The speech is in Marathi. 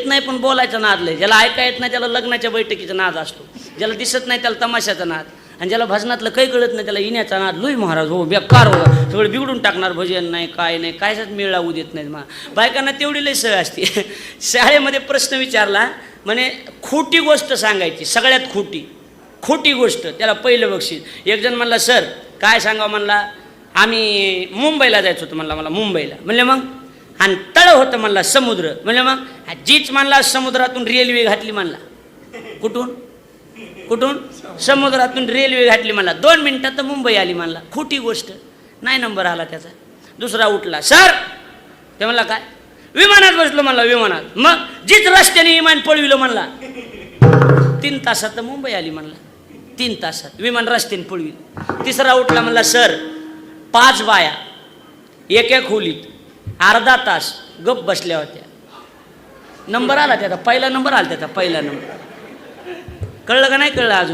नाही पण बोलायचा नाद लय. ज्याला ऐका येत नाही त्याला लग्नाच्या बैठकीचा नाद असतो, ज्याला दिसत नाही त्याला तमाशाचा नाद, आणि ज्याला भजनातलं काही कळत नाही त्याला इण्याचा नाद. लुई महाराज हो बेकार हो, सगळं बिघडून टाकणार, भजन नाही काय नाही, कायच मेळ लावू देत नाहीत. बायकांना तेवढी लय सवय असते. शाळेमध्ये प्रश्न विचारला म्हणे खोटी गोष्ट सांगायची, सगळ्यात खोटी गोष्ट, त्याला पहिलं बक्षीस. एक जण म्हणला सर काय सांगावं, म्हणला आम्ही मुंबईला जायचं होतं, म्हणला मला मुंबईला. म्हणले मग, आणि तळ होतं म्हणला समुद्र. म्हणले मग, जीच म्हणला समुद्रातून रेल्वे घातली म्हणला. कुठून समुद्रातून रेल्वे घातली म्हणला, 2 मिनिटात तर मुंबई आली म्हणला. खोटी गोष्ट, नाही नंबर आला त्याचा. दुसरा उठला, सर ते म्हणला काय, विमानात बसलो म्हणला, विमानात. मग जीच रस्त्याने विमान पळविलं म्हणला, 3 तासात तर मुंबई आली म्हणला. 3 तासात विमान रस्त्याने पळविलं. तिसरा उठला म्हणला, सर 5 बाया एका खोलीत अर्धा तास गप बसल्या होत्या. नंबर आला त्याचा, पहिला नंबर आला त्याचा, पहिला नंबर. कळलं का नाही कळलं अजून?